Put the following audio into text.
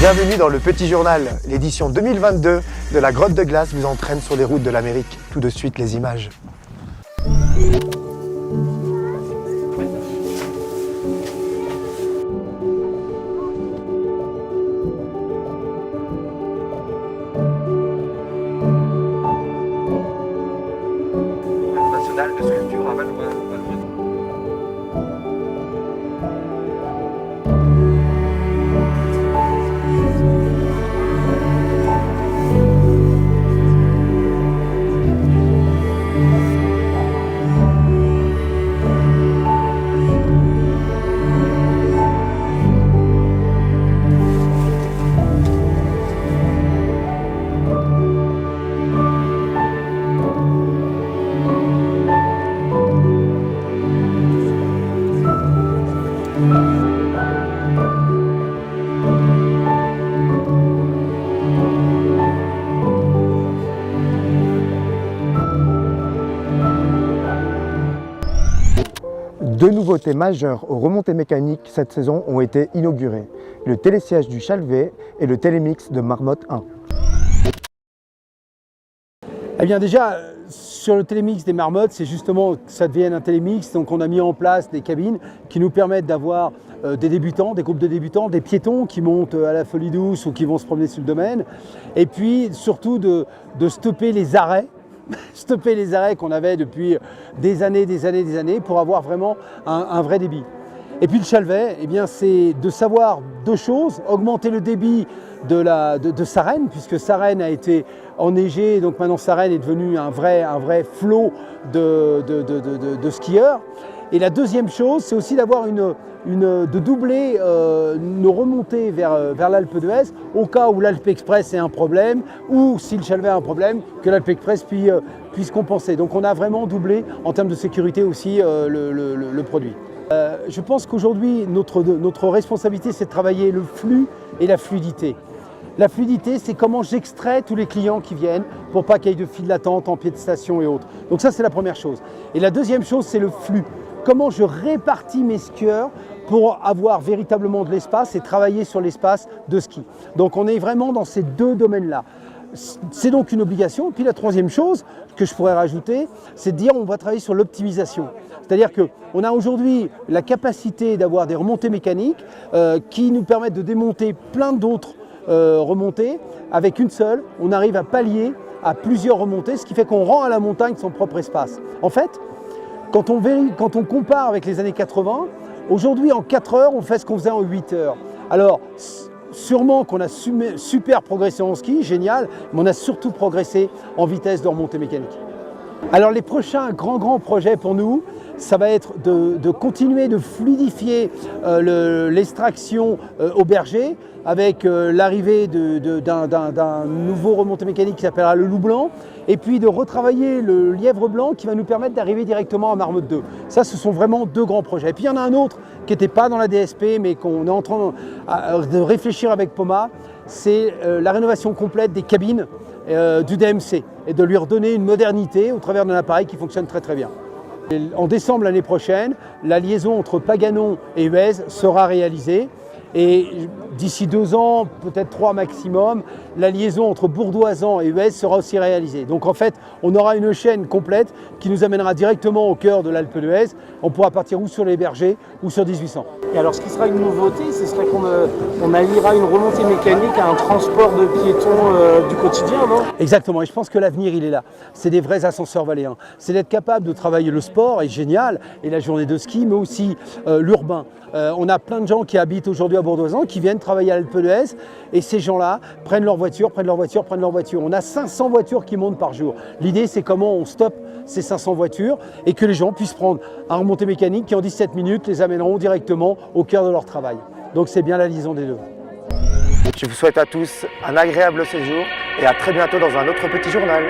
Bienvenue dans le Petit Journal. L'édition 2022 de la Grotte de Glace vous entraîne sur les routes de l'Amérique. Tout de suite, les images. National de sculpture à Valois. Deux nouveautés majeures aux remontées mécaniques cette saison ont été inaugurées. Le télésiège du Chalvet et le télémix de Marmotte 1. Eh bien déjà, sur le télémix des Marmottes, c'est justement que ça devienne un télémix. Donc on a mis en place des cabines qui nous permettent d'avoir des débutants, des groupes de débutants, des piétons qui montent à la Folie Douce ou qui vont se promener sur le domaine. Et puis surtout de stopper les arrêts. Stopper les arrêts qu'on avait depuis des années pour avoir vraiment un vrai débit. Et puis le Chalvet, eh bien, c'est de savoir deux choses, augmenter le débit de Sarenne, puisque Sarenne a été enneigée, donc maintenant Sarenne est devenue un vrai flot de skieurs. Et la deuxième chose, c'est aussi d'avoir de doubler nos remontées vers l'Alpe d'Huez au cas où l'Alpe Express est un problème ou si le Chalvet a un problème, que l'Alpe Express puisse compenser. Donc on a vraiment doublé en termes de sécurité aussi le produit. Je pense qu'aujourd'hui, notre responsabilité, c'est de travailler le flux et la fluidité. La fluidité, c'est comment j'extrais tous les clients qui viennent pour pas qu'il y ait de file d'attente en pied de station et autres. Donc ça, c'est la première chose. Et la deuxième chose, c'est le flux. Comment je répartis mes skieurs pour avoir véritablement de l'espace et travailler sur l'espace de ski. Donc on est vraiment dans ces deux domaines-là. C'est donc une obligation. Et puis la troisième chose que je pourrais rajouter, c'est de dire on va travailler sur l'optimisation. C'est-à-dire qu'on a aujourd'hui la capacité d'avoir des remontées mécaniques qui nous permettent de démonter plein d'autres remontées. Avec une seule, on arrive à pallier à plusieurs remontées, ce qui fait qu'on rend à la montagne son propre espace. En fait, quand on compare avec les années 80, aujourd'hui en 4 heures, on fait ce qu'on faisait en 8 heures. Alors, sûrement qu'on a super progressé en ski, génial, mais on a surtout progressé en vitesse de remontée mécanique. Alors les prochains grands projets pour nous, ça va être de continuer de fluidifier l'extraction au berger avec l'arrivée d'un nouveau remontée mécanique qui s'appellera le Loup Blanc et puis de retravailler le Lièvre Blanc qui va nous permettre d'arriver directement à Marmotte 2. Ça, ce sont vraiment deux grands projets. Et puis il y en a un autre qui n'était pas dans la DSP mais qu'on est en train de réfléchir avec Poma, c'est la rénovation complète des cabines du DMC et de lui redonner une modernité au travers d'un appareil qui fonctionne très bien. Et en décembre l'année prochaine, la liaison entre Paganon et Huez sera réalisée et d'ici 2 ans, peut-être 3 maximum, la liaison entre Bourdoisan et Huez sera aussi réalisée. Donc en fait, on aura une chaîne complète qui nous amènera directement au cœur de l'Alpe d'Huez. On pourra partir ou sur les bergers ou sur 1800. Et alors ce qui sera une nouveauté, ce serait qu'on alliera une remontée mécanique à un transport de piétons du quotidien, non? Exactement, et je pense que l'avenir il est là. C'est des vrais ascenseurs valléens. C'est d'être capable de travailler le sport, et génial, et la journée de ski, mais aussi l'urbain. On a plein de gens qui habitent aujourd'hui à Bourdoisan, qui viennent travailler à l'Alpe d'Huez, et ces gens-là prennent leur voiture. On a 500 voitures qui montent par jour. L'idée, c'est comment on stoppe ces 500 voitures et que les gens puissent prendre un remontée mécanique qui, en 17 minutes, les amèneront directement au cœur de leur travail. Donc c'est bien la liaison des deux. Je vous souhaite à tous un agréable séjour et à très bientôt dans un autre Petit Journal.